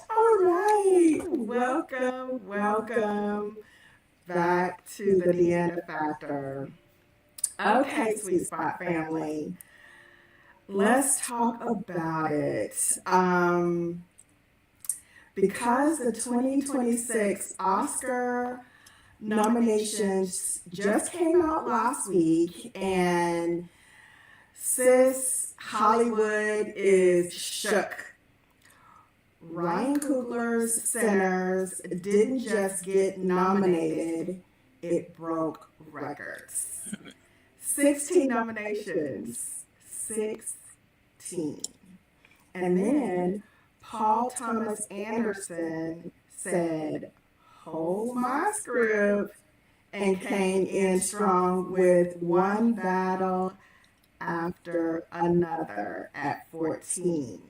All right. Welcome back to the DeAnda Factor. Okay, Sweet Spot family. Let's talk about it. Because the 2026 Oscar nominations just came out last week, and sis, Hollywood is shook. Ryan Coogler's Sinners didn't just get nominated, it broke records. 16 nominations. 16. And then Paul Thomas Anderson said, hold my script, and came in strong with One Battle After Another at 14.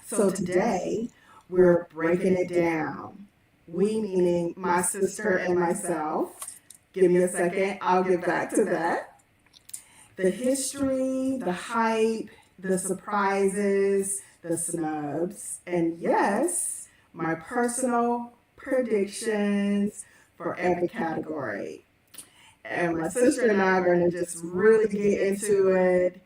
So today, we're breaking it down. We meaning my sister and myself. Give me a second, I'll get back to that. The history, the hype, the surprises, the snubs, and yes, my personal predictions for every category. And my sister and I are going to just really get into it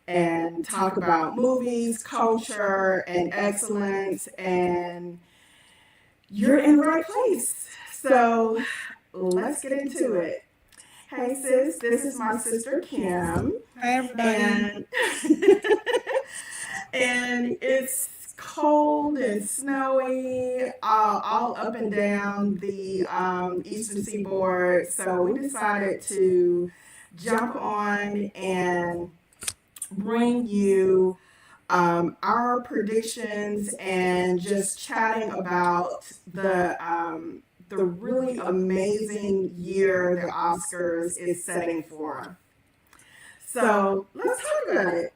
and talk about movies, culture, and excellence. And you're in the right place. So let's get into it. Hey sis, this is my sister Kim. Hi everybody. And it's cold and snowy all up and down the eastern seaboard. So we decided to jump on and bring you our predictions and just chatting about the really amazing year the Oscars is setting for. So let's talk about it.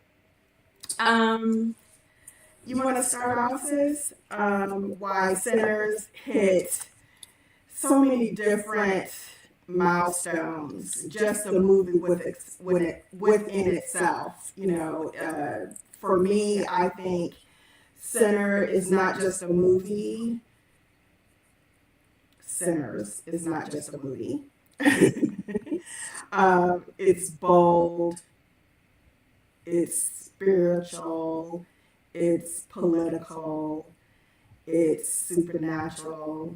You want to start off, sis? Why Sinners hit so many different milestones, just the movie within itself. For me, I think Sinner is not just a movie. Sinners is not just a movie. It's bold. It's spiritual. It's political. It's supernatural.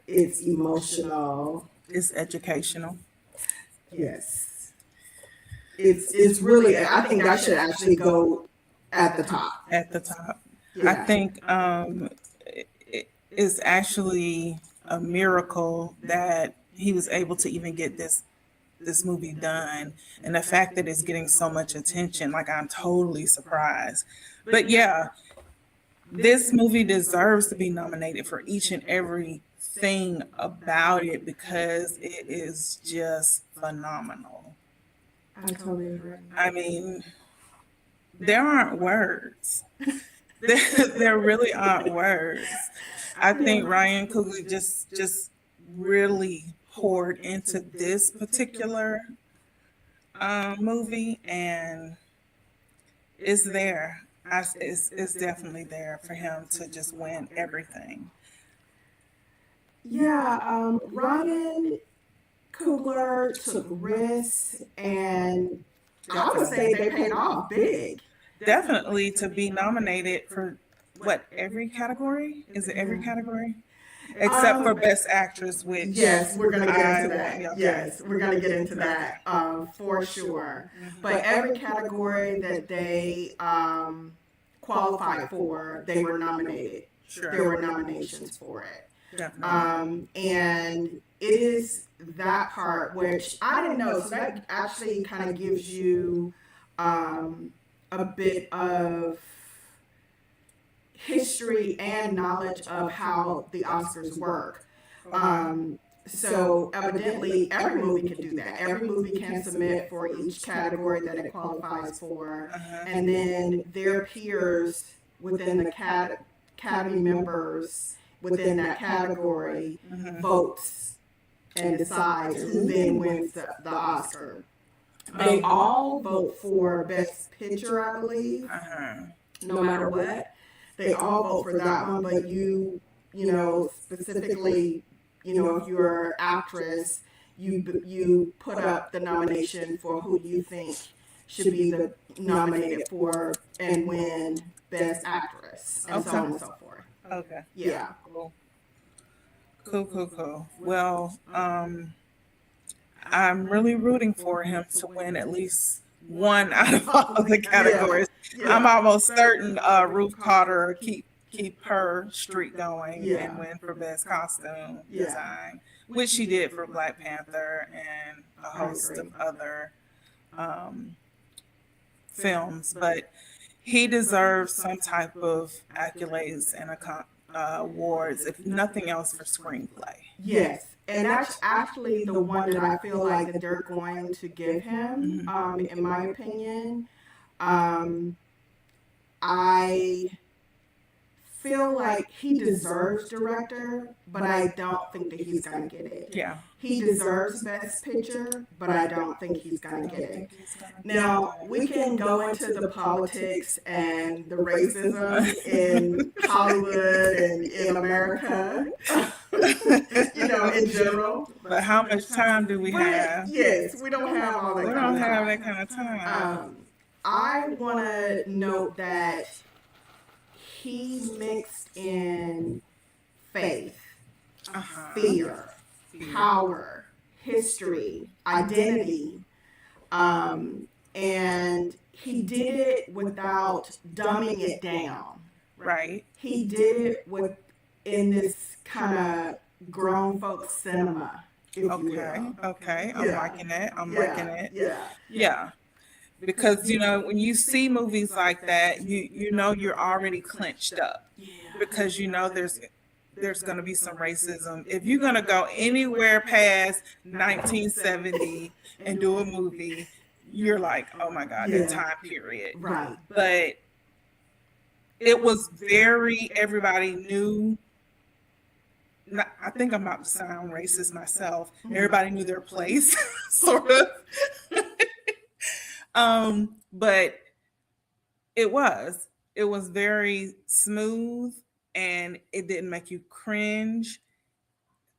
It's emotional. It's educational. Yes. It's really, I think I should actually go at the top. At the top. Yeah. I think it's actually a miracle that he was able to even get this movie done, and the fact that it's getting so much attention, like I'm totally surprised. But yeah, this movie deserves to be nominated for each and every thing about it because it is just phenomenal. I totally agree. I mean, there aren't words. There really aren't words. I think Ryan Coogler just really poured into this particular movie, and it's there. It's definitely there for him to just win everything. Yeah, Ryan Coogler took risks, and I would say they paid off big. Definitely to be nominated for what, every category? Is it every category? Except for Best Actress, which yes, we're gonna get into that. Okay. Yes, we're gonna get into that for sure. But every category that they qualified for, they were nominated. Sure. There were nominations for it. Definitely. And it is that part which I didn't know. So that actually kind of gives you a bit of history and knowledge of how the Oscars work. So evidently, every movie can do that. Every movie can submit for each category that it qualifies for, and then their peers within the Academy members within that category votes and decides who then wins the Oscar. They all vote for Best Picture, I believe. no matter what, they all vote for that one. But you know, specifically, you know, if you're an actress, you put up the nomination for who you think should be the nominated for and win Best Actress, and so on and so forth. Okay. Yeah. Cool. Well, I'm really rooting for him to win at least one out of all the categories. Yeah. I'm almost certain Ruth Carter keep her streak going and win for best costume design, which she did for Black Panther and a host of other films. But he deserves some type of accolades and awards, if nothing else, for screenplay. Yes. And that's actually the one that I feel like that they're going to give him, in my opinion. I feel like he deserves director, but I don't think that he's going to get it. Yeah. He deserves best picture, but I don't think he's going to get it. Now, we can go into the politics and the racism in Hollywood and in America, you know, in general. But how much time do we have? Yes, we don't have all that. We don't have that kind of time. I want to note that he mixed in faith, fear, power, history, identity, and he did it without dumbing it down. Right. He did it in this kind of grown folks cinema. Okay. I'm liking it. Liking it. Yeah. Because, you know, when you see movies like that, you know you're already clenched up. Because you know there's going to be some racism. If you're going to go anywhere past 1970 and do a movie, you're like, oh my God, that time period. Right. But it was everybody knew. I think I'm about to sound racist myself. Everybody knew their place, sort of. But it was very smooth, and it didn't make you cringe,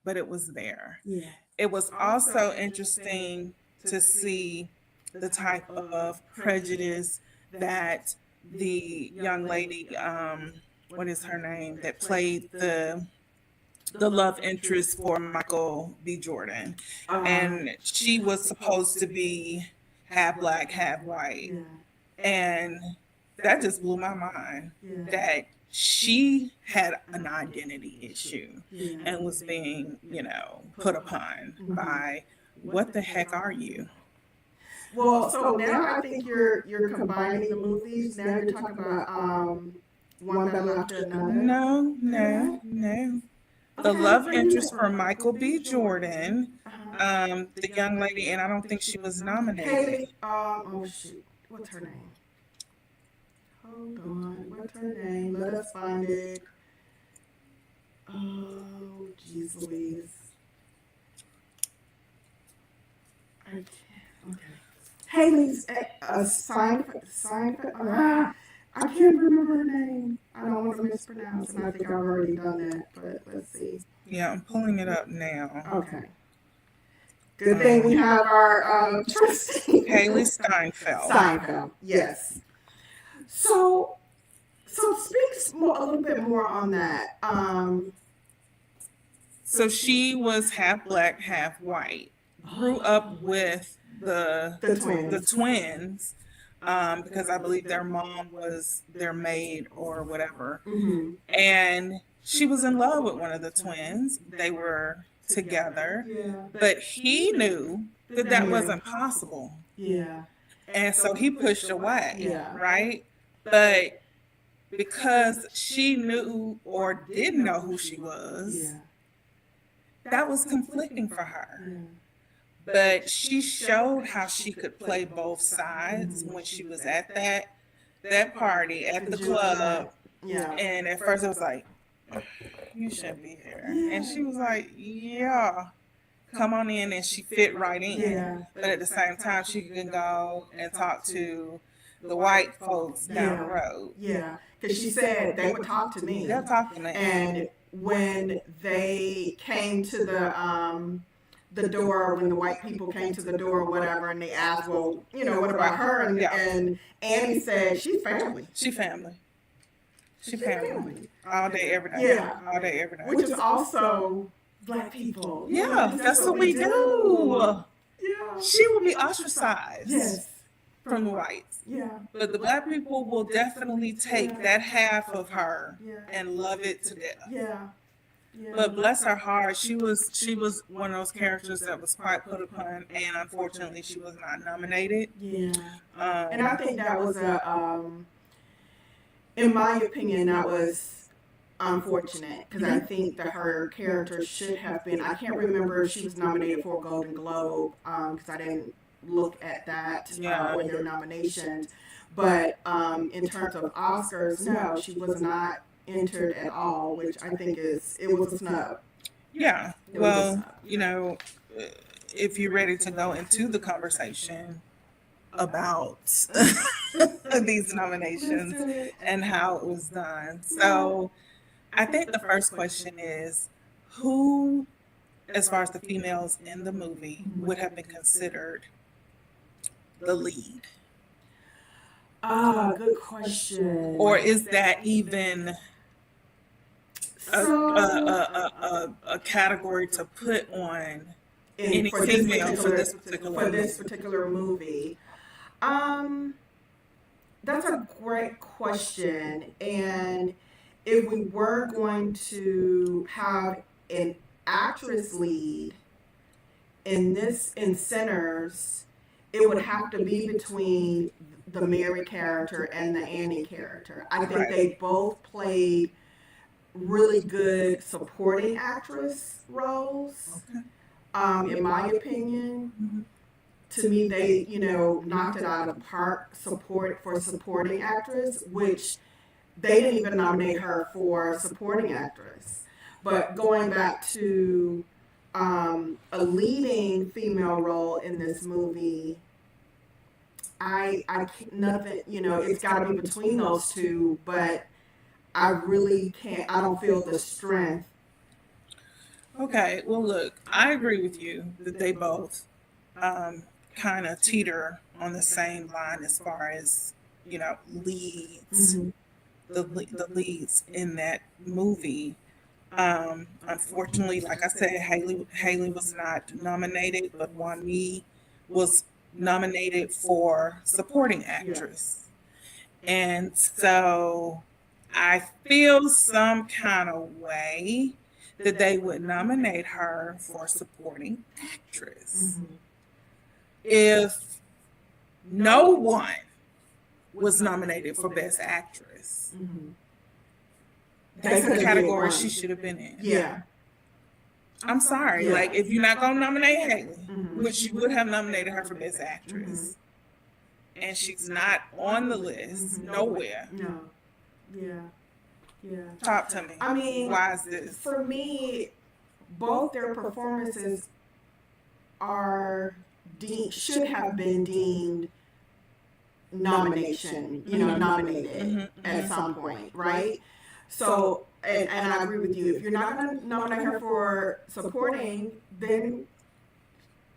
but it was there. Yeah. It was also interesting to see the type of prejudice that the young lady, what is her name, that played the love interest for Michael B. Jordan. And she was supposed to be half black, half white. And that just blew my mind that she had an identity issue and was being, you know, put upon by, what the heck are you? Well, so now I think you're combining the movies. Now you're talking about One Battle After Another. No. The love interest for Michael B. Jordan, the young lady, and I don't think she was nominated. Oh shoot, what's her name? Hold on, what's her name? Let us find it. Oh, jeez Louise. I can't. Okay. Haley's I can't remember her name. I don't want to mispronounce, and I think I've already done that, but let's see. Yeah, I'm pulling it up now. Okay. Good thing we have our trustee. Haley Steinfeld. Yes. So speak a little bit more on that. So she was half black, half white. Grew up with the twins. Because I believe their mom was their maid or whatever. And she was in love with one of the twins. They were together. But he knew that wasn't possible. And so he pushed away, right? But because she knew or didn't know who she was, that was conflicting for her. But she showed how she could play both sides when she was at that party at the club. And at first it was like, you shouldn't be here. And she was like, yeah, come on in. And she fit right in. But at the same time, she could go and talk to the white folks down the Yeah. road. Yeah, because she said they would talk to me, They'll talk to me. and when they came to the door, when the white people came to the door or whatever, and they asked, well, what about her? And Annie said, she's family. She family. She She's family. family. All day, every day. Yeah. All day, every day. Which is also Black people. Yeah, that's what we do. Yeah. She will be ostracized Yes. from the whites. Yeah. But the Black people will definitely take that half of her Yeah. and love it to death. Yeah. Yeah. But bless her heart, she was one of those characters that was quite put upon, and unfortunately, she was not nominated. Yeah. And I think that was in my opinion, that was unfortunate, because I think that her character should have been. I can't remember if she was nominated for a Golden Globe, because I didn't look at that or their nominations. But in terms of Oscars, no, she was not entered at all, which I think it was a snub. Yeah. Well, if you're ready to go into the conversation about these nominations and how it was done. So I think the first question is, who, as far as the females in the movie, would have been considered the lead? Good question. Or is that even a category to put on any female for this particular movie? That's a great question. And if we were going to have an actress lead in Sinners, it would have to be between the Mary character and the Annie character. I think they both played really good supporting actress roles. In my opinion, to me, they knocked it out of the park. For supporting actress, which they didn't even nominate her for supporting actress. But going back to a leading female role in this movie, I nothing, it's got to be between those two, but I really can't. I don't feel the strength. Okay, well, look, I agree with you that they both kind of teeter on the same line as far as leads, the leads in that movie. Unfortunately, like I said, Haley was not nominated, but Wan Mi was nominated for supporting actress, and so I feel some kind of way that they would nominate her for supporting actress if no one was nominated for best actress. That's the category she should have been in. Yeah. I'm sorry. Like, if you're not going to nominate Haley, which you would have nominated her for best actress, and she's not on the list nowhere. No. Yeah. Yeah. Talk to me. I mean, why is this? For me, both their performances should have been deemed nominated at some point, right? So, and I agree with you. If you're not going to nominate her for supporting, then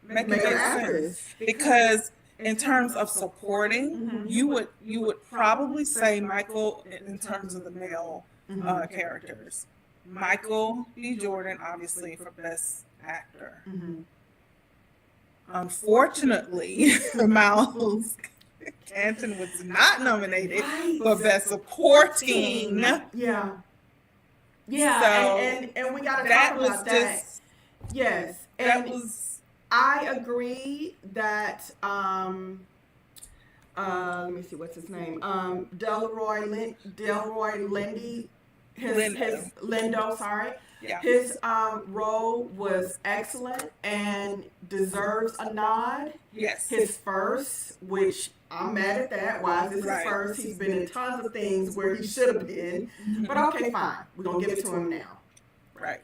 make her actress. Because in terms of supporting, you would probably say Michael, in terms of the male characters, Michael B. Jordan, obviously, for best actor. Unfortunately, Miles Canton was not nominated for best supporting. Yeah. So and we got to talk about that. Yes. And that was. I agree that let me see, what's his name? Delroy Lindy, his Lindo, sorry. Yeah. His role was excellent and deserves a nod. Yes. His first, which I'm mad at that. Why is this his first? He's been in tons of things where he should have been. But okay, fine. We're going to give it to him now. Right.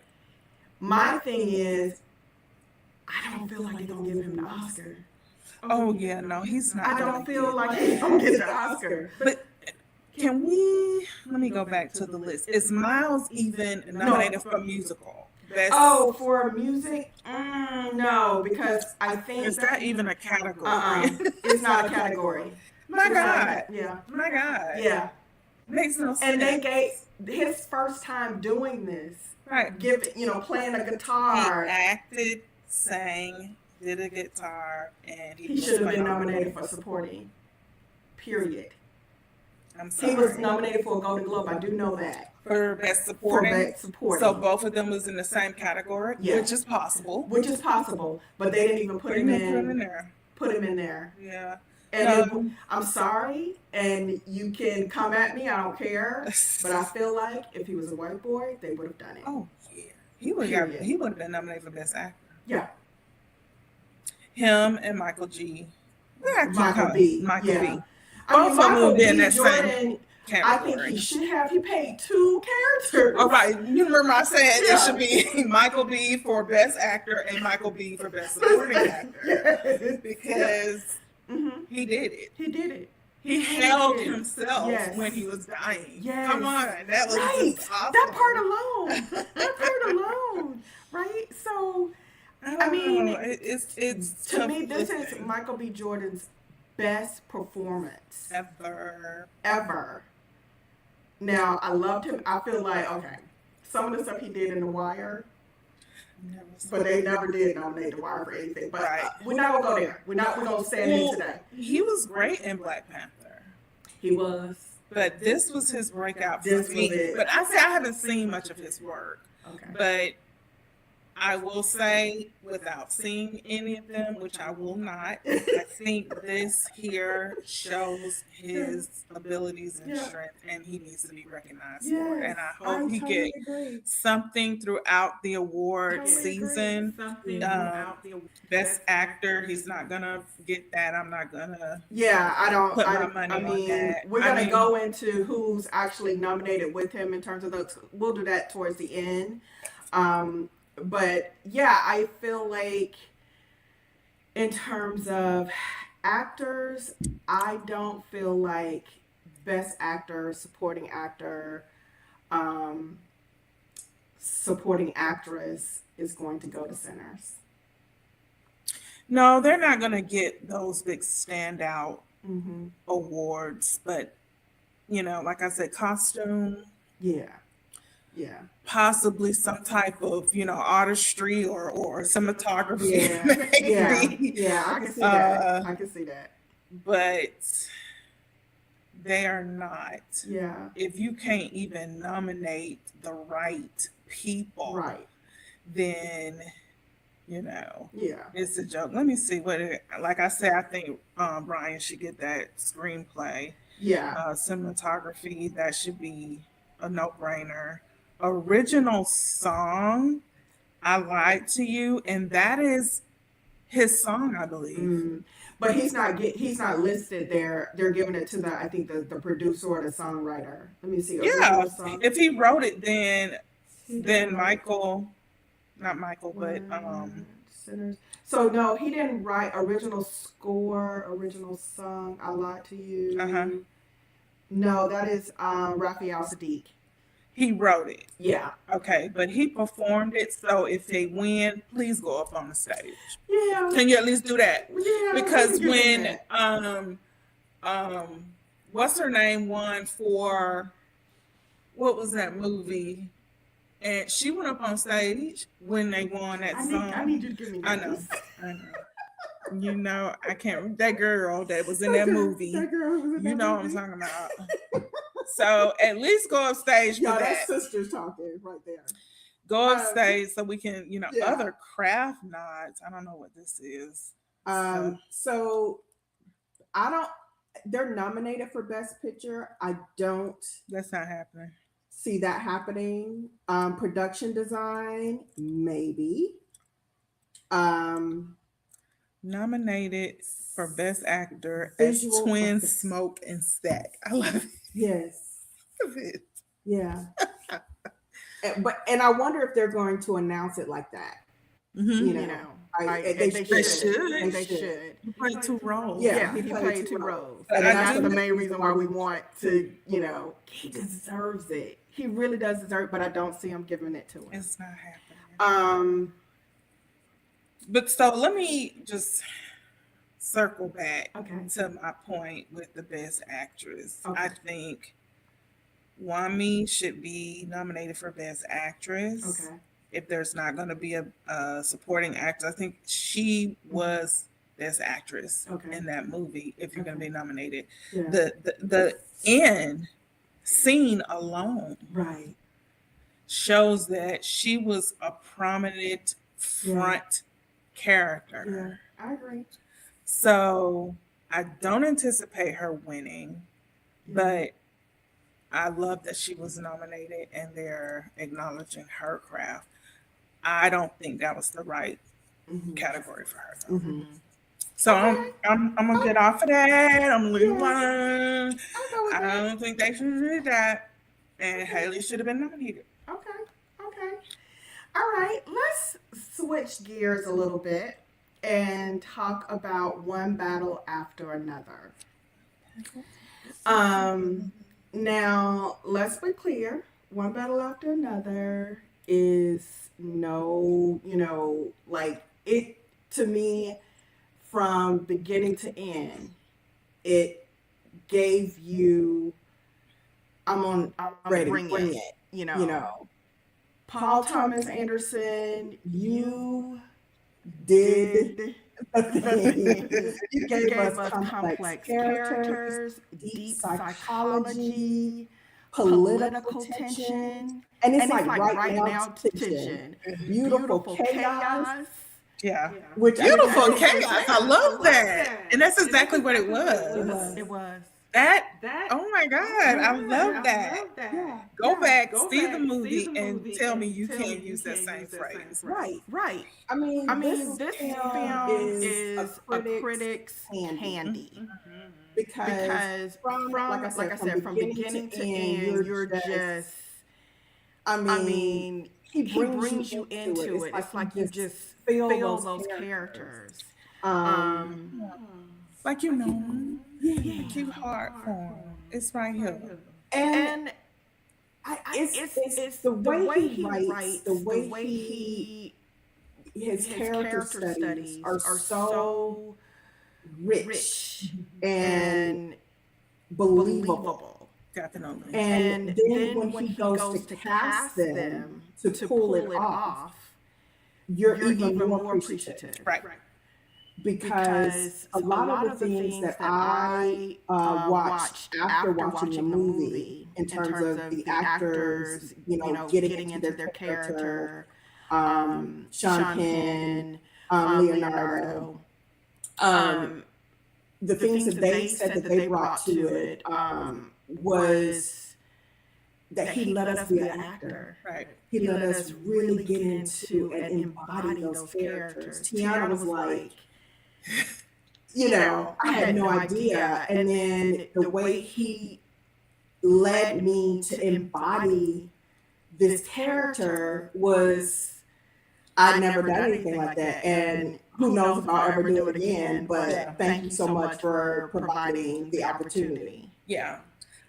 My thing is, I don't feel like they're going to give him the Oscar. Oh yeah, no, he's not I gonna don't feel get. like he's gonna get the Oscar. But can we? Let me go back to the list. Is Miles even nominated for musical? Best. Oh, for music? No, because I think Is that even a category? it's not a category. My It's not a God. yeah. My God. Yeah. Makes no sense. And they gave his first time doing this, right. Playing a He guitar. acted, sang, did a guitar, and He should have been nominated for supporting. Period. I'm sorry. He was nominated for a Golden Globe. I do know that. For best supporting. For best supporting. So both of them was in the same category, yeah. which is possible. Which is possible, but they didn't even put him in there. Put him in there. Yeah. And I'm sorry, and you can come at me. I don't care. But I feel like if he was a white boy, they would have done it. Oh yeah, he would have been nominated for best actor. Yeah. Him and Michael G. Michael B. Michael yeah. B. I mean, Michael B. that Jordan. I think he should have. He played two characters. All right, you remember I said it should be Michael B. for best actor and Michael B. for best supporting actor because he did it. He did it. He held himself when he was dying. Yes. Come on, that was just awesome. That part alone, right? So, I mean, it's to me, this is Michael B. Jordan's best performance ever. Now, I loved him. I feel like, okay, some of the stuff he did in The Wire, but they never did nominate The Wire for anything. But we're not going to go there. We're going to stand in today. He was great in Black Panther. He was. But this was his breakout for me. But I haven't seen much of his work. Okay. But I will say, without seeing any of them, which I will not, I think this here shows his abilities and strength, and he needs to be recognized for it. And I hope he gets something throughout the award season. Best actor, he's not gonna get that. I'm not gonna. Yeah, I don't. Put my money on that. We're gonna go into who's actually nominated with him in terms of those. We'll do that towards the end. But yeah, I feel like in terms of actors, I don't feel like best actor, supporting actor, supporting actress is going to go to Sinners. No, they're not going to get those big standout awards, but like I said, costume. Yeah. Possibly some type of, artistry or cinematography. Yeah, I can see that. But they are not. Yeah. If you can't even nominate the right people, then it's a joke. Let me see like I said, I think Brian should get that screenplay. Yeah. Cinematography, that should be a no-brainer. Original song, I Lied to You, and that is his song, I believe. But he's not listed there. They're giving it to the producer or the songwriter. Let me see. Yeah, if he wrote it, then Michael, not Michael, but Sinners. So no, he didn't write original score, original song. I Lied to You. No, that is Raphael Sadiq. He wrote it. Yeah. Okay, but he performed it. So if they win, please go up on the stage. Yeah. Can you at least do that? Yeah. Because when what's her name won for what was that movie? And she went up on stage when they won that song. I need you to give me that. I know. I can't. That girl that was in that movie. That girl was in that movie. What I'm talking about. So at least go up stage for that. That's sisters talking right there. Go up stage so we can, other craft nods. I don't know what this is. So I don't. They're nominated for Best Picture. I don't. That's not happening. See that happening. Production design, maybe. Nominated for Best Actor as Twins, Smoke and Stack. I love it. Yes. Love it. Yeah. And I wonder if they're going to announce it like that. Mhm. You know, They they should. should. should. They should. You played two roles. Yeah, Yeah, he played two roles, But and I that's do- the main reason why we want to. You know, he deserves it. He really does deserve it, but I don't see him giving it to him. It's not happening. Um. But so let me just circle back Okay. to my point with the best actress. Okay. I think Wami should be nominated for best actress. Okay. If there's not going to be a supporting actor, I think she was best actress Okay. in that movie. If you're going to be nominated, Yeah. the end scene alone Right. shows that she was a prominent front character. Yeah. I agree. So I don't anticipate her winning, but I love that she was nominated and they're acknowledging her craft. I don't think that was the right category for her. Though. Mm-hmm. So I'm gonna get off of that. I'm gonna leave Yeah. alone. I'll go with I that. don't think they should do that. And Haley should have been nominated. Okay. Okay. All right. Let's switch gears a little bit and talk about one battle after another. Now let's be clear. One battle after another is no, like it to me from beginning to end. It gave you. I'm Ready, bring bring it. it. You know, Paul Thomas Anderson, you Did did. you gave us complex characters, characters, deep psychology, psychology, political tension, and it's and like it's like right now tension, beautiful chaos, Yeah. which Beautiful I mean, chaos. I love that. And that's exactly what it was. It was. That, oh my God, I love that. Yeah, Go back, see the movie, and tell me you can't use that same phrase. right. Right. I mean, This film is a critic's handy. handy. Because From like I said, from beginning to end, you're just. I I mean, he brings you into it. It's like you just feel those characters. Like you know, keep hard for him. It's right here. and It's the way he writes, writes, the way he his character studies are so rich and believable. Definitely. And then when he goes to cast them to pull it off, you're even more appreciative. Right. Because a lot of the things that I watched after watching the movie, in terms of the actors, getting into their character, Sean Penn, Leonardo, the things that they said that they brought to it was that he let us be an actor. Right. He let us really get into and embody those characters. Tiana was like, I had no idea. And then the way he led me to embody this character was, I'd never done anything like that. And who knows if I'll ever do it again. But thank you so much for providing the opportunity. Yeah.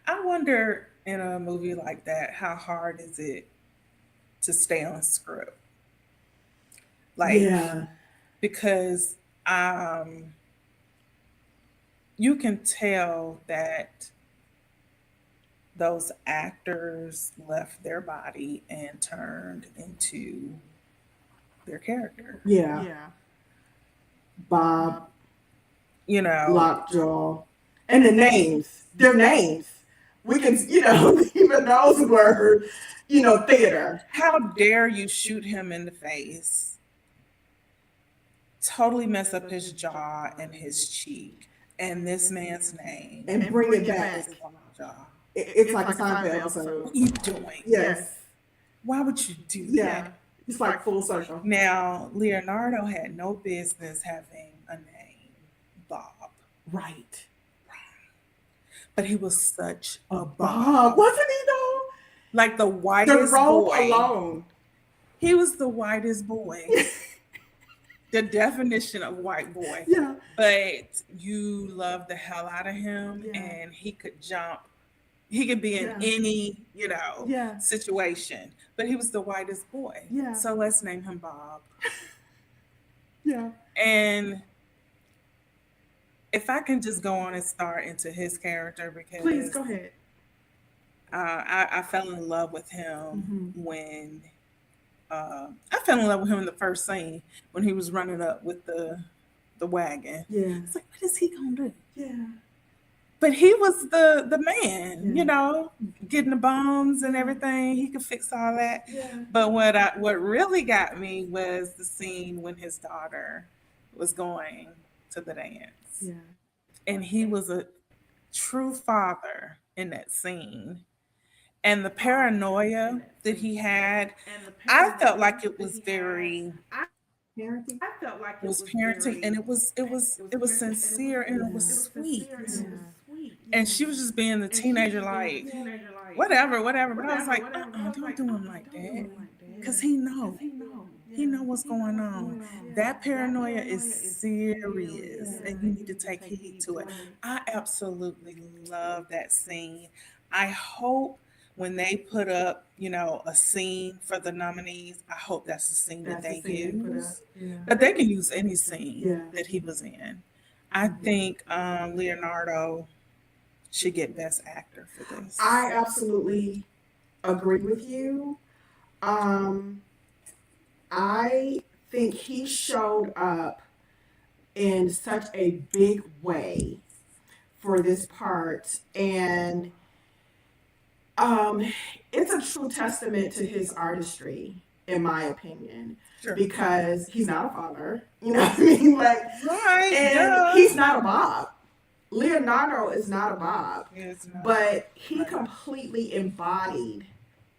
I wonder in a movie like that, how hard is it to stay on script? Like, because you can tell that those actors left their body and turned into their character. Yeah. Bob, Lockjaw, And the names. their names. We can, even those were, theater. How dare you shoot him in the face? Totally mess up his jaw and his cheek and this man's name. And bring it back. It's like a Seinfeld episode. What are you doing? Yes. Why would you do Yeah. that? It's like full circle. Now, Leonardo had no business having a name, Bob. Right. But he was such a Bob, wasn't he though? like the The whitest role boy. alone. He was the whitest boy. the definition of white boy. Yeah. But you love the hell out of him, Yeah. and he could jump. He could be in Yeah. any, Yeah. situation. But he was the whitest boy. Yeah. So let's name him Bob. Yeah. And if I can just go on and start into his character, because Please go ahead. I fell in love with him Mhm. when I fell in love with him in the first scene when he was running up with the wagon. Yeah. It's like, what is he gonna do? Yeah. But he was the man, Yeah. getting the bombs and everything. He could fix all that. Yeah. But what really got me was the scene when his daughter was going to the dance. Yeah. And he was a true father in that scene. And the paranoia that he had, I felt like it was very Parenting. it was parenting, and it was sincere, and it was sweet. And she was just being the teenager, like, whatever. But I was like, don't do him like that, because he know what's going on. That paranoia is serious, and you need to take heed to it. I absolutely love that scene. I hope when they put up, a scene for the nominees, I hope that's the scene that they use. Yeah. But they can use any scene Yeah. that he was in. I think Leonardo should get Best Actor for this. I absolutely agree with you. I think he showed up in such a big way for this part, and it's a true testament to his artistry, in my opinion, Sure. because he's not a father. You know what I mean? Like, Right. and Yeah. he's not a Bob. Leonardo is not a Bob, It's not. but he completely embodied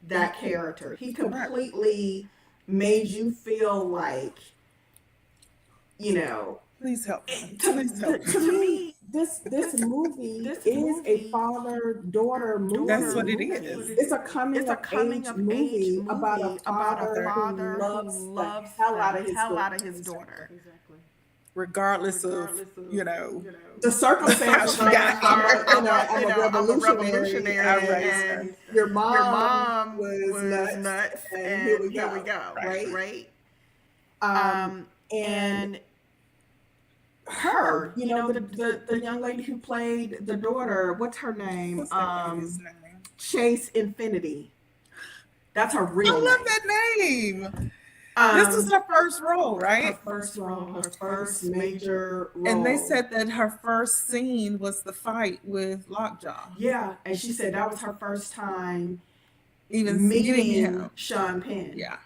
that character. He completely made you feel like, Please help me. to, Please help me. to me, this movie is a father-daughter movie. That's what it is. It's a coming of age movie about a father who loves the hell out of his daughter. Regardless of, The circumstances How she got here. I'm a revolutionary, and and your Your mom mom was nuts, and here we here we go, go. right? And her, the young lady who played the daughter, what's her name? What's that lady's name? Chase Infinity. That's her I real love name. that name. This was her first role, her right? first role, her first major role. And they said that her first scene was the fight with Lockjaw. yeah, and she said that was her first time Even meeting meeting him. Sean Penn. Yeah.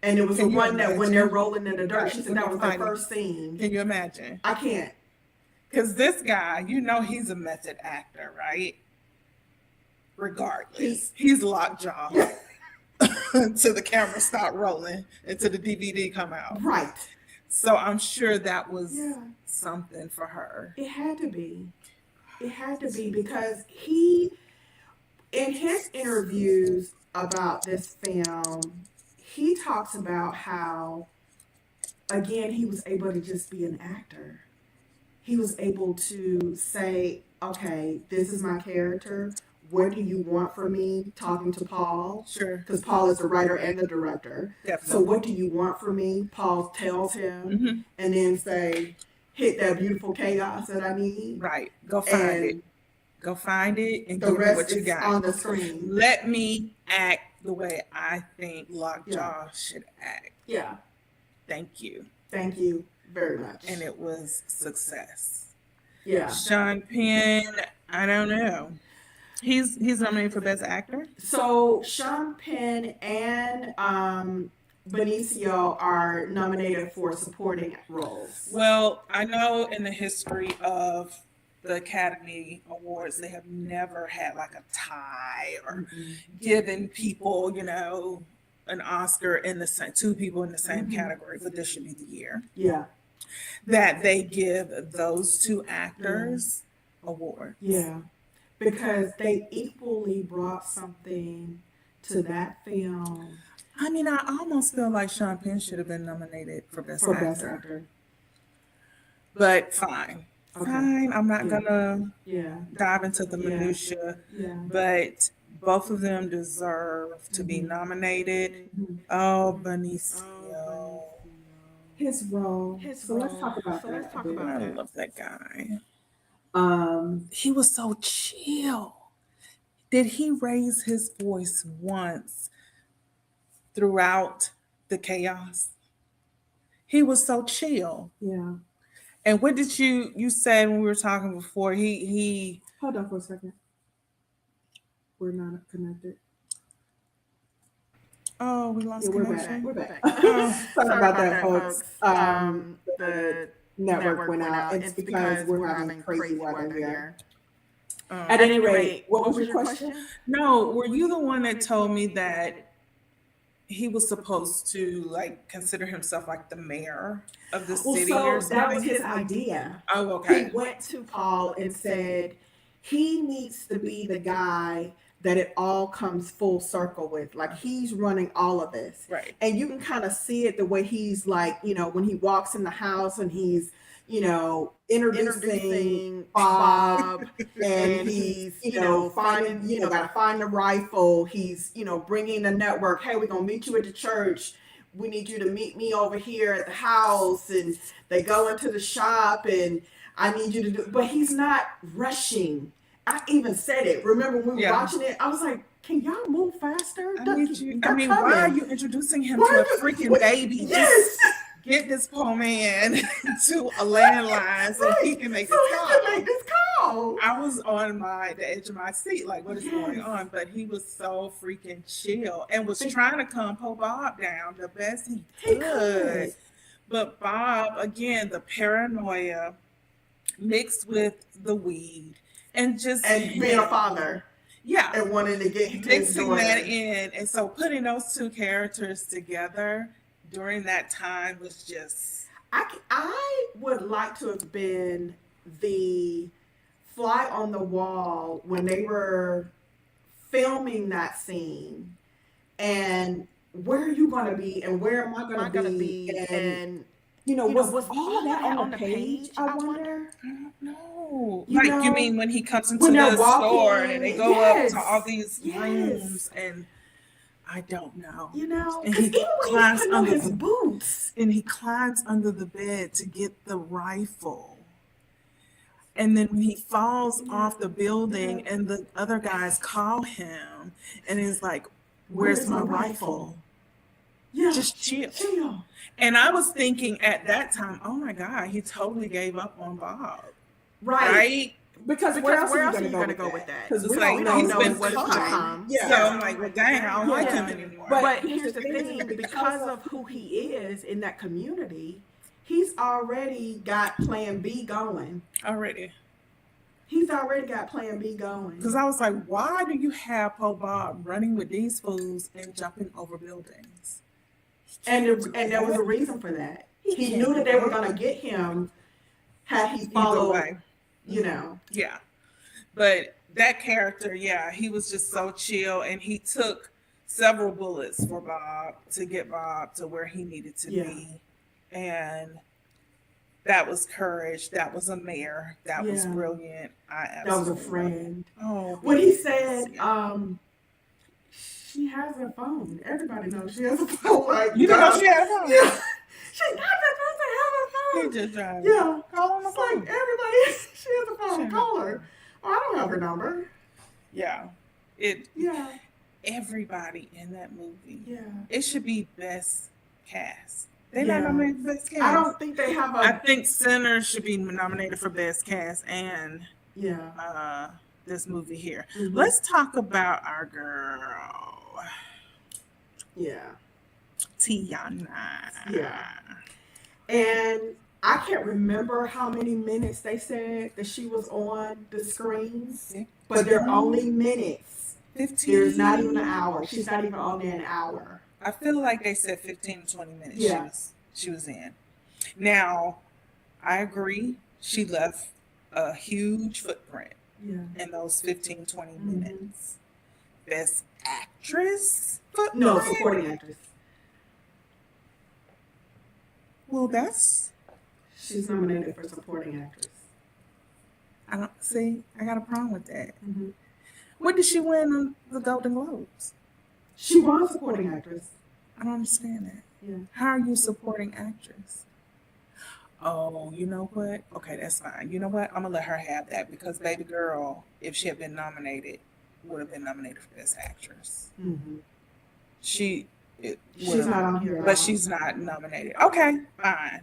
And it was Can the you one that when imagine? they're rolling in the dirt, Right, she said when that they're was the fighting. first scene. Can you imagine? I can't. Because this guy, he's a method actor, right? Regardless. He's Lockjaw. Until the camera stop rolling, until the DVD come out. Right. So I'm sure that was Yeah. something for her. It had to be. It had to be because he, in his interviews about this film, he talks about how, again, he was able to just be an actor. He was able to say, okay, this is my character. What do you want from me? Talking to Paul, Sure. because Paul is the writer and the director. So Definitely. what do you want from me? Paul tells him, Mhm. and then say, hit that beautiful chaos that I need. Right. Go find And it. Go find it and the give me rest what you is got. on the screen. Let me act the way I think Lockjaw should act. Yeah. Thank you. Thank you very much. And it was success. Yeah. Sean Penn, I don't know. He's nominated for Best Actor. So Sean Penn and Benicio are nominated for supporting roles. Well, I know in the history of the Academy Awards, they have never had like a tie or given people, an Oscar in the same, two people in the same category, but this should be the year Yeah. that they give those two actors awards. Yeah. Because they equally brought something to that film I mean, I almost feel like Sean Penn should have been nominated for Best for Actor. best actor. But fine. Okay. Fine. I'm not Yeah. gonna Yeah. dive into the Yeah. minutia, Yeah. but both of them deserve to be nominated. Oh, Benicio. His role. His So let's role. talk about So that. let's talk a bit. about I that. love that guy. Um, He was so chill. Did he raise his voice once throughout the chaos? He was so chill. yeah. And what did you said when we were talking before? He Hold on for a second. We're not connected. oh, we lost Yeah, we're back. connection. We're back. Oh, Sorry about that, folks. The Network went out. It's because we're having crazy weather here. At any rate, what was your question? No, were you the one that told me that he was supposed to like consider himself like the mayor of the Well, city so or that was something? his idea. Oh, He okay. went to Paul and said he needs to be the guy that it all comes full circle with. Like he's running all of this. Right. And you can kind of see it the way he's like, when he walks in the house and he's, introducing Bob and he's, finding, got to find the rifle. He's, bringing the network. Hey, we're going to meet you at the church. We need you to meet me over here at the house. And they go into the shop and I need you to do, but he's not rushing. I even said it. Remember when we were watching it? I was like, can y'all move faster? I mean, They're why are coming. you introducing him Why to a are you- freaking baby? Yes. Just get this poor man to a landline so he can make So this he call. can make this call. I was on the edge of my seat, like, what is going on? But he was so freaking chill and was trying to calm poor Bob down the best he could. But Bob, again, the paranoia mixed with the weed and just being a father. Yeah. And wanting to get Mixing that in. And so putting those two characters together during that time was just. I would like to have been the fly on the wall when they were filming that scene. And where are you going to be? And where am I going to be? And was all that on the page? I wonder. I don't know. You Like, know, you mean when he comes into when the they're walking, store and they go yes, up to all these yes. rooms and I don't know. And he even when climbs he's putting on under his boots. And he climbs under the bed to get the rifle. And then when he falls off the building and the other guys call him and he's like, where's my rifle? Yeah. Just chill. And I was thinking at that time, oh my God, he totally gave up on Bob. Right? Because where else are you going to go with that? Because It's we like, don't he's know been what's to come. So I'm like, well, dang, I don't like him anymore. But here's the thing, because of who he is in that community, he's already got plan B going. He's already got plan B going. Because I was like, why do you have Poe Bob running with these fools and jumping over buildings? And there was a reason for that. He knew that they were going to get him had he followed, Yeah. But that character, he was just so chill. And he took several bullets for Bob to get Bob to where he needed to be. And that was courage. That was a mayor. That was brilliant. That was a friend. Oh, when he said, she has a phone. Everybody knows she has a phone. Like, you know she has a phone. Yeah. She's not supposed to have a phone. He just tried. Yeah. Call on the It's phone. like everybody, she has a phone. Call her. Oh, I don't have her number. Yeah. Everybody in that movie. Yeah. It should be best cast. They not nominated for best cast. I don't think they have I think Sinners should be nominated for best cast and this movie here. Mm-hmm. Let's talk about our girl. Yeah. Tiana. Yeah. And I can't remember how many minutes they said that she was on the screens, but they're only minutes. 15. There's not even an hour. She's not even on there an hour. I feel like they said 15 to 20 minutes she was in. Now, I agree. She left a huge footprint in those 15, 20 minutes. Best actress, No, supporting actress. Well, that's She's nominated for supporting actress. I don't see. I got a problem with that. Mm-hmm. What did she win on the Golden Globes? She won supporting actress. I don't understand that. Yeah. How are you supporting actress? Oh, you know what? Okay, that's fine. You know what? I'm gonna let her have that because baby girl, if she had been nominated, would have been nominated for Best Actress. Mm-hmm. She's She's not on here, but she's not nominated. Okay, fine.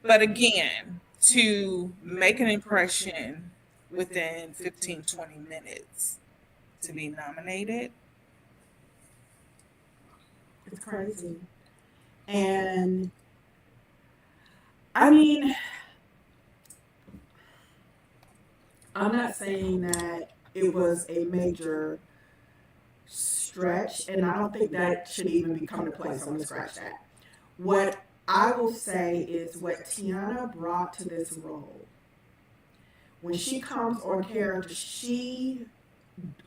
But again, to make an impression within 15, 20 minutes to be nominated, It's crazy. And I mean, I'm not saying that it was a major stretch, and I don't think that should even be coming to play, so I'm going to scratch that. What I will say is what Tiana brought to this role. When she comes on character, she,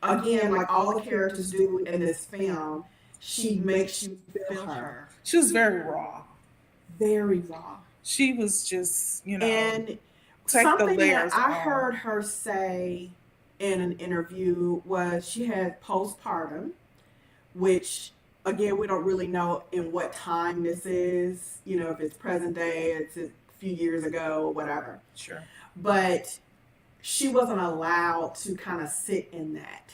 again, like all the characters do in this film, she makes you feel her. she was very raw. Very raw. She was just, And take something the layers that I off. heard her say in an interview was she had postpartum, which again we don't really know in what time this is. If it's present day, it's a few years ago, whatever. Sure. But she wasn't allowed to kind of sit in that,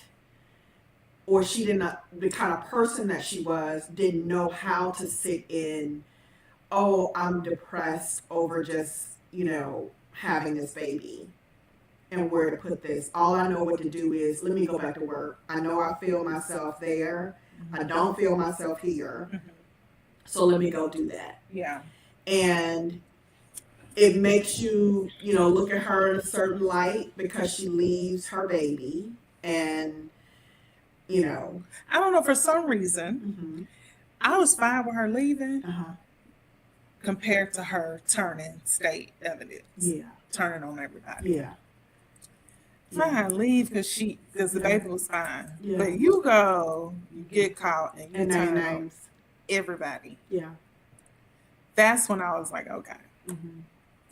or she didn't. The kind of person that she was didn't know how to sit in. Oh, I'm depressed over just having this baby and where to put this. All I know what to do is let me go back to work. I know I feel myself there. I don't feel myself here. So let me go do that. Yeah. And it makes you, look at her in a certain light because she leaves her baby and, I don't know, for some reason, mm-hmm. I was fine with her leaving Uh-huh. compared to her turning state evidence. Yeah. Turning on everybody. Yeah. Fine, leave because the baby was fine. Yeah. But you go, you get caught, and you And turn name on names. everybody. Yeah. That's when I was like, okay, Mm-hmm.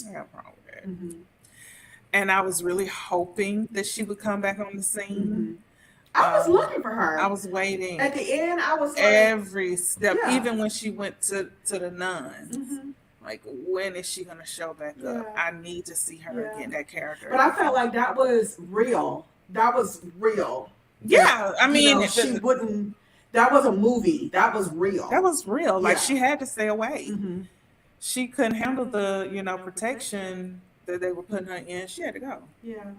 I got a problem with that. Mm-hmm. And I was really hoping that she would come back on the scene. I was looking for her. I was waiting. At the end, I was like, every step, Yeah. even when she went to the nuns. Mhm. Like, when is she gonna show back up? Yeah. I need to see her Yeah. again, that character. But I felt like that was real. That was real. Yeah, I mean, she wouldn't. That was a movie. That was real. that was real. Like, Yeah. she had to stay away. Mm-hmm. She couldn't handle the, protection that they were putting her in. She had to go. Yeah.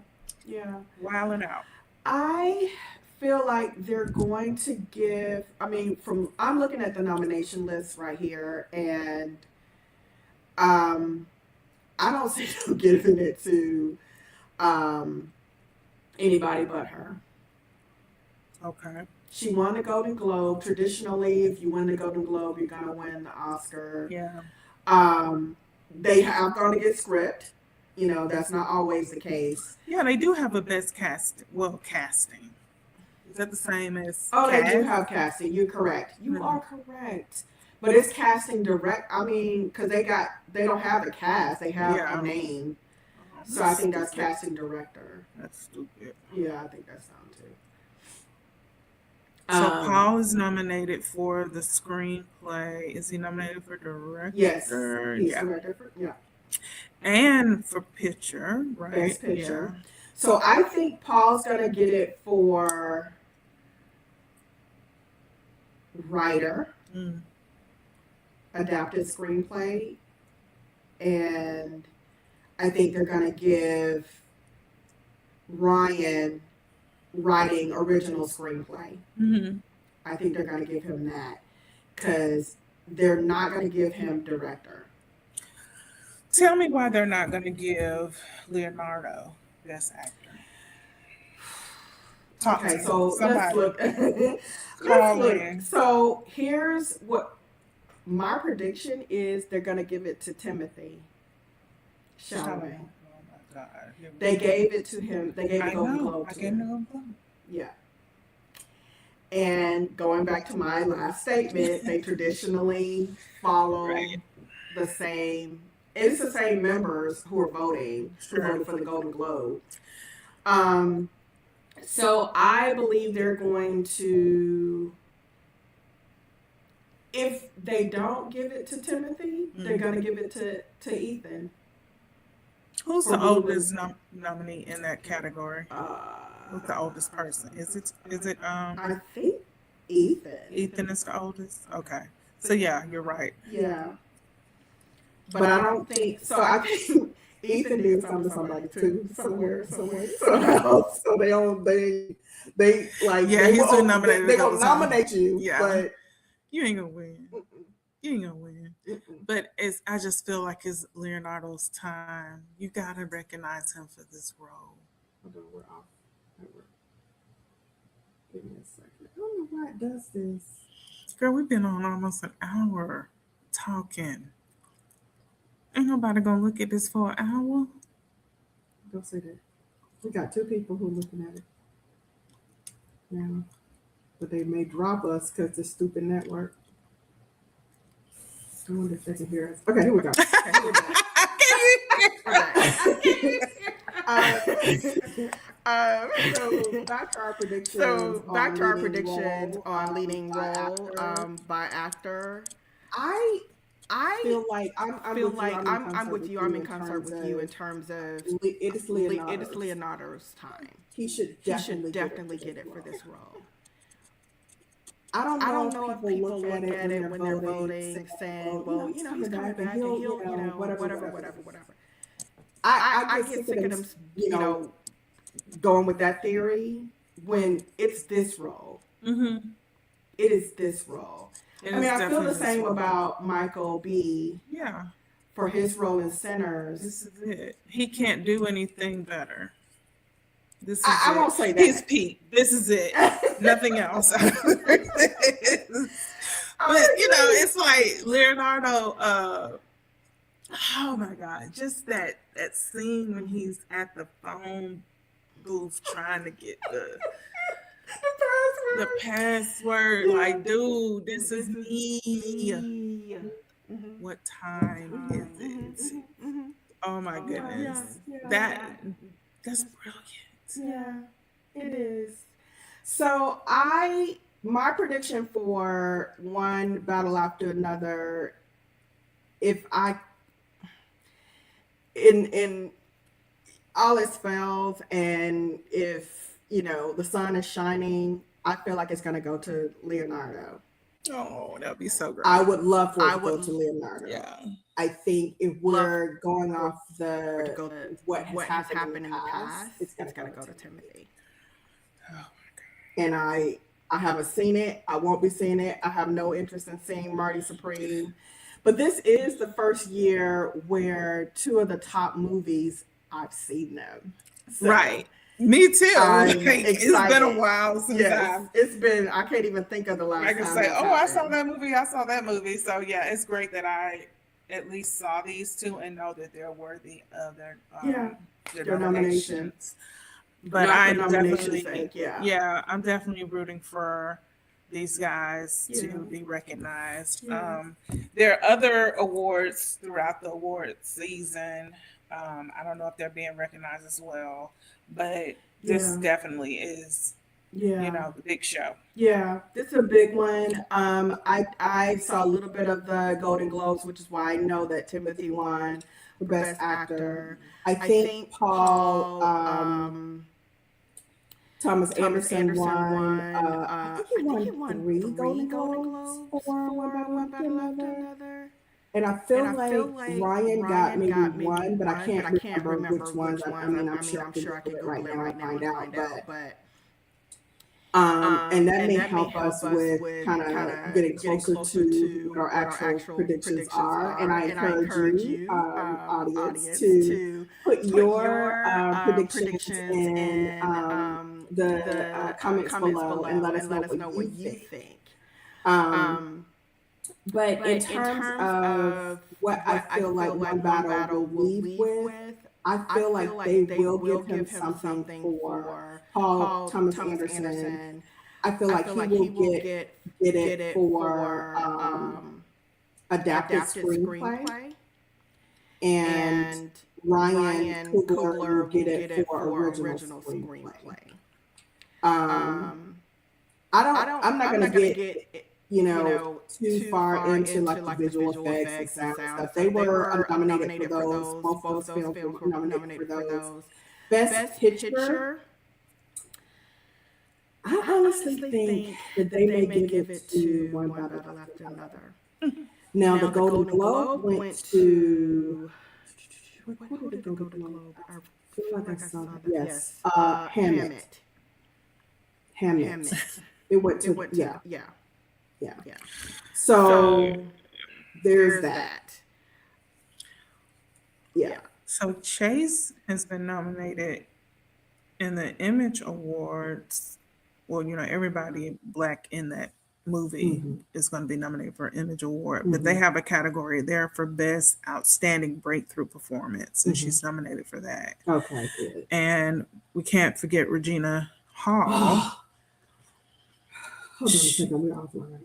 Yeah. Wilding out. I feel like they're going to give. I'm looking at the nomination list right here, and I don't see them giving it to anybody but her. Okay. She won the Golden Globe. Traditionally, if you win the Golden Globe, you're gonna win the Oscar. Yeah. They have gonna get script. That's not always the case. Yeah, they do have a best casting. Well, casting. Is that the same as Oh, cast? they do have casting. You're correct. You Mhm. are correct. But it's casting direct. Because they don't have a cast. They have Yeah. a name. Oh, So I think that's casting director. That's stupid. Yeah, I think that's sound too. So Paul is nominated for the screenplay. Is he nominated for director? Yes, he's Yeah. director. Yeah. And for picture, right? Best picture. So I think Paul's gonna get it for writer, Yeah. Mm. adapted screenplay, and I think they're gonna give Ryan writing original screenplay. Mm-hmm. I think they're gonna give him that because they're not gonna give him director. Tell me why they're not going to give Leonardo Best Actor. Talk Okay, to so somebody. let's Call look. in. So here's what my prediction is: they're gonna give it to Timothy Chalamet. Oh my God. They gave it to him. They gave I the Golden know. Globe I to gave the him. Golden Globe. Yeah. And going back to my last statement, they traditionally follow Right. the same. It's the same members who are voting, who Sure. voted for the Golden Globe. Um, so I believe they're going to, if they don't give it to Timothy, they're going to give it to Ethan. Who's For the Blue oldest nominee in that category? Who's the Uh, oldest person? Is it I think Ethan. Ethan is the oldest? Okay. So yeah, you're right. Yeah. But I don't think so. I think Ethan did something to somebody too, somewhere. Somehow. So they like Yeah, they he's will, been nominated a they couple gonna nominate times. you, Yeah. but You ain't gonna win. You ain't gonna win. mm-mm. But I just feel like it's Leonardo's time. You gotta recognize him for this role. Hold on, we're off. Give me a second. I don't know why it does this. Girl, we've been on almost an hour talking. Ain't nobody gonna look at this for an hour. Don't say that. We got 2 people who are looking at it now, but they may drop us because the stupid network. I wonder if they can hear us. Okay, here we go. So back to our predictions. On leading role by actor. I I feel like I'm with you. I'm in concert with you in terms of it is Leonardo. it is Leonardo's time. He should definitely get it for this role. I don't know if people look at it when they're voting, saying, "Well, he's coming back, and he'll whatever." I get sick of them, going with that theory when it's this role. Mm-hmm. It is this role. I feel the same about Michael B. Yeah. For his role in Sinners. This is it. He can't do anything better. This is I it. won't say that. He's peak. This is it. Nothing else. But it's like Leonardo. Oh my God! Just that scene when he's at the phone booth trying to get the password. Like, dude, this is me. What time is it? Oh my goodness. That's brilliant. Yeah, it is. So my prediction for one battle after another, if in all its fails, and if the sun is shining, I feel like it's gonna go to Leonardo. Oh, that'd be so great. I would love for it to go to Leonardo. Yeah. I think if we're going off what has happened in the past, it's gonna go to Timothy. Oh my God. And I haven't seen it. I won't be seeing it. I have no interest in seeing Marty Supreme. But this is the first year where 2 of the top movies, I've seen them. So right. Me too. It's excited. been a while since it's been. I can't even think of the last I can time. say, I saw that movie. So yeah, it's great that I at least saw these 2 and know that they're worthy of their nominations. But I'm definitely, I'm definitely rooting for these guys to be recognized. Yeah. There are other awards throughout the award season. I don't know if they're being recognized as well, but this definitely is, the big show. Yeah, this is a big one. I saw a little bit of the Golden Globes, which is why I know that Timothy won for Best Actor. I think Paul Thomas Anderson won. I think he won 3 Golden Globes for One Battle After Another. And I feel like Ryan got maybe 1, but I can't remember which ones. I'm sure I can Google it right now and find out. But and that may help us with kind of getting closer to what our actual predictions are. And I encourage you, audience, to put your predictions in the comments below and let us know what you think. But in terms of what I feel like One Battle will leave with, I feel like they will give him something for Paul Thomas Anderson. I feel like he will get it for adapted screenplay, and Ryan Coogler will get it for original screenplay. I'm not gonna get too far into like the visual effects and sound and stuff. They were nominated for those. Both those films were nominated for those. Best Picture. I honestly think that they may give it to One Battle After Another. Now the Golden Globe went to what did the Golden Globe? I feel like I saw that. Yes, Hammett. It went to yeah. So there's that. Yeah. So Chase has been nominated in the Image Awards. Well, everybody Black in that movie is going to be nominated for an Image Award, but they have a category there for Best Outstanding Breakthrough Performance, and she's nominated for that. Okay, good. And we can't forget Regina Hall. Hold on a second, we're offline.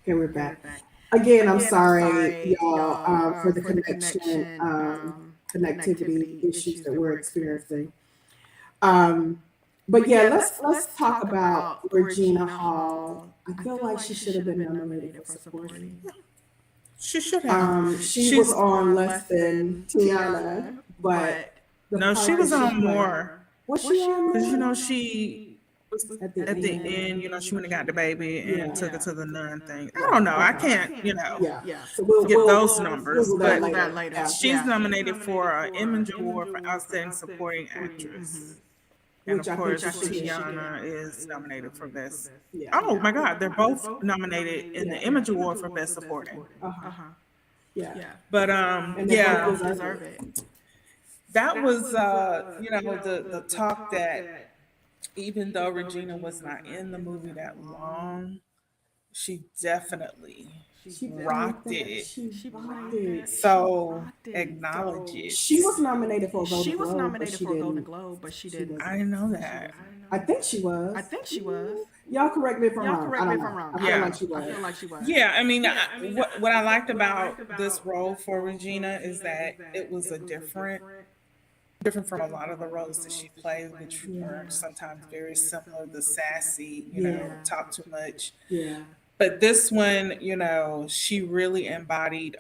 Okay, we're back. Again, I'm sorry, y'all, for the connectivity issues that we're experiencing. But yeah, let's talk about Regina Hall. I feel like she should have been nominated for supporting. She should have. She was on less than DeAnda, but no, she was on more. Was she on? Because she was at the end. She went and got the baby and took it to the nun thing. I don't know. I can't. So we'll get those numbers. But later. She's nominated for an Image Award for Outstanding Supporting Actress. And of course, Tiana is nominated for Best. Oh my God, they're both nominated in the Image Award for Best Supporting. But and they both deserve it. That was the talk that even though Regina was not in the movie that long, she definitely rocked it. She rocked it. So acknowledge it. She was nominated for a Golden Globe. She was nominated for a Golden Globe, but she didn't. I didn't know that. I think she was. Y'all correct me if I'm wrong. I feel like she was. Yeah, I mean, what I liked about this role for Regina is that it was a different from a lot of the roles that she played, which were sometimes very similar. The sassy, talk too much. Yeah. But this one, she really embodied,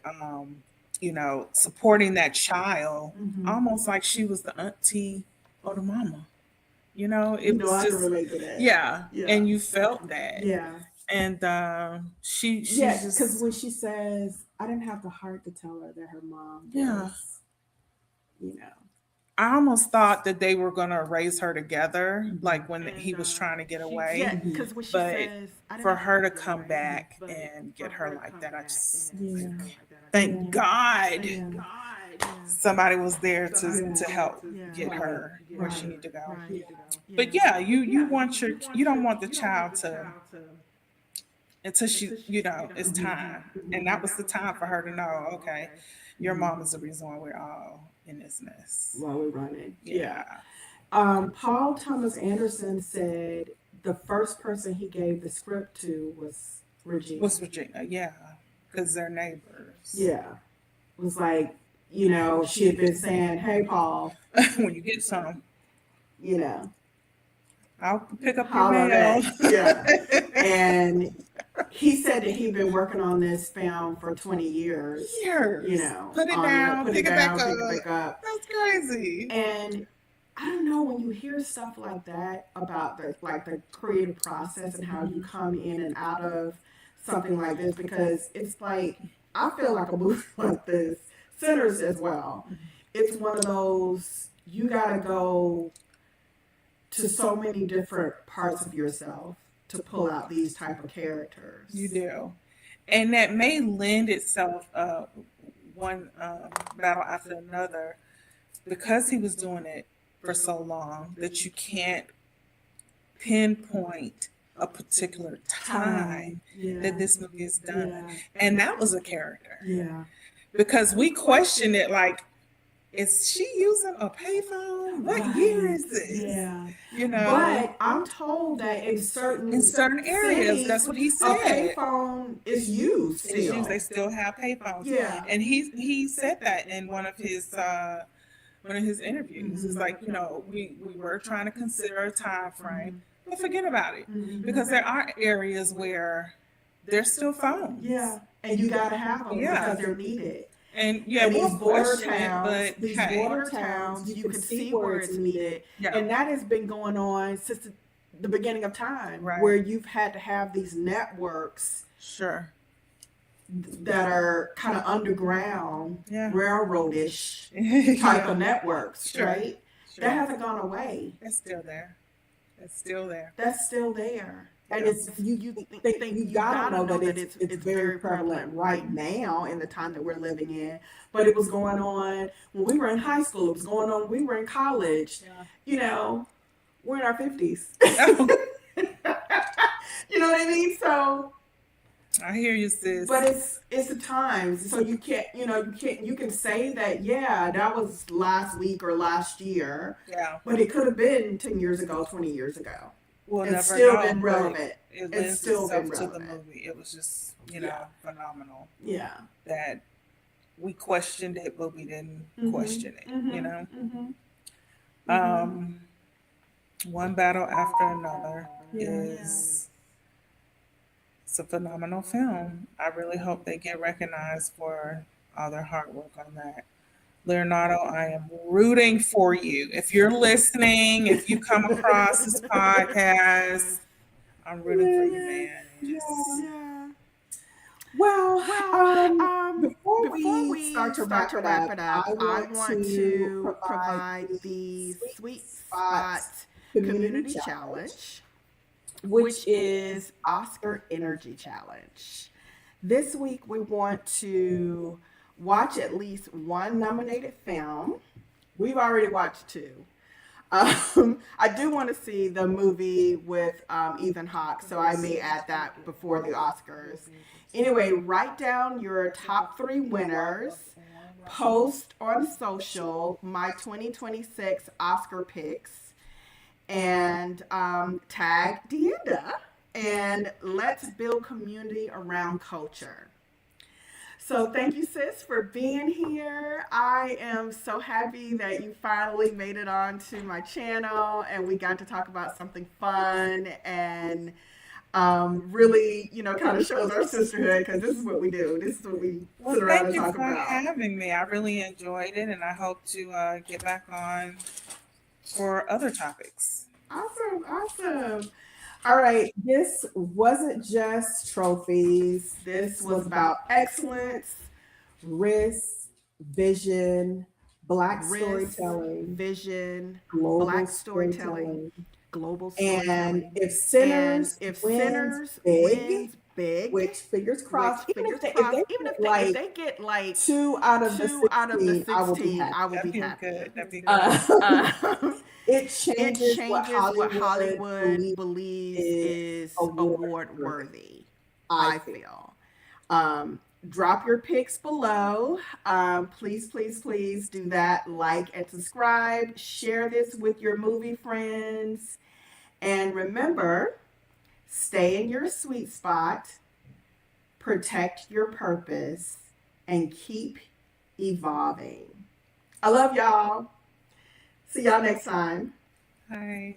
supporting that child, almost like she was the auntie or the mama. It was I just, can relate to that. Yeah, and you felt that. Yeah. And she because when she says, I didn't have the heart to tell her that her mom was, I almost thought that they were going to raise her together, like when he was trying to get away. Yeah, because when she says, for her to come back and get her like that, I just thank God somebody was there to help get her where she needed to go. But yeah, you don't want the child to until she it's time, and that was the time for her to know, okay, your mom is the reason why we're all in this mess. While we're running. Yeah. Paul Thomas Anderson said the first person he gave the script to was Regina. Yeah, because they're neighbors. Yeah. It was like, she had been saying, hey, Paul. When you get some. I'll pick up your mail. Yeah. And he said that he'd been working on this film for 20 years. Put it down, pick it back up. That's crazy. And I don't know, when you hear stuff like that about the creative process and how you come in and out of something like this, because it's like, I feel like a movie like this, Sinners as well. It's one of those, you gotta go to so many different parts of yourself to pull out these type of characters. You do. And that may lend itself one battle after another because he was doing it for so long that you can't pinpoint a particular time that this movie is done. Yeah. And that was a character. Yeah. Because we questioned it like, is she using a payphone? What year is this? Yeah. You know, But I'm told that in certain areas, cities, that's what he a said. payphone is used It's still. used, they still have payphones. Yeah. And he said that in one of his interviews. It's like, you know, we were trying to consider a time frame, but forget about it. Because there are areas where there's still phones. Yeah. And you gotta have them because they're needed. And And we'll these border question it, towns, but these hey, border towns, you can see where it's needed. Yeah. And that has been going on since the beginning of time, Right. where you've had to have these networks Sure. that are kind of underground, Yeah. railroadish type of networks, Sure. right? Sure. That hasn't gone away. It's still there. It's still there. That's still there. And Yeah. it's you gotta know that it's very prevalent right now in the time that we're living in. But it was going on when we were in high school. It was going on when we were in college. Yeah. You know, we're in our 50s. You know what I mean? So, I hear you, sis. but it's the times. So you can't, you can say that, yeah, that was last week or last year, Yeah. but it could have been 10 years ago, 20 years ago. We'll It's never still know, been but relevant. It It's lends still itself been to the relevant. movie. It was just, Yeah. phenomenal Yeah. that we questioned it, but we didn't question it, you know? One battle after another is it's a phenomenal film. I really hope they get recognized for all their hard work on that. Leonardo, I am rooting for you. If you're listening, if you come across this podcast, I'm rooting for you, man. Yeah. Well, before we start to wrap it up, I want to provide the SweetSpot Community Challenge, which is Oscar Energy Challenge. This week we want to watch at least one nominated film. We've already watched two. I do want to see the movie with Ethan Hawke, so I may add that before the Oscars. Anyway, write down your top 3 winners, post on social my 2026 Oscar picks, and tag DeAnda, and let's build community around culture. So thank you, sis, for being here. I am so happy that you finally made it onto my channel and we got to talk about something fun and really, kind of shows our sisterhood, because this is what we do. This is what we sit around and talk Thank you about. for having me. I really enjoyed it, and I hope to get back on for other topics. Awesome. All right, this wasn't just trophies. This was about excellence, risk, vision, Black storytelling, vision, global Black storytelling, global and storytelling. if sinners Sinners wins big, which fingers crossed, even if they get like 2 out of the 16, out of the 16, I will be happy. I will That'd be be happy. good. That'd be good. It changes what Hollywood believes is award worthy. I feel. Drop your picks below. Please do that. Like and subscribe. Share this with your movie friends. And remember, stay in your sweet spot, protect your purpose, and keep evolving. I love y'all. See y'all next time. Bye.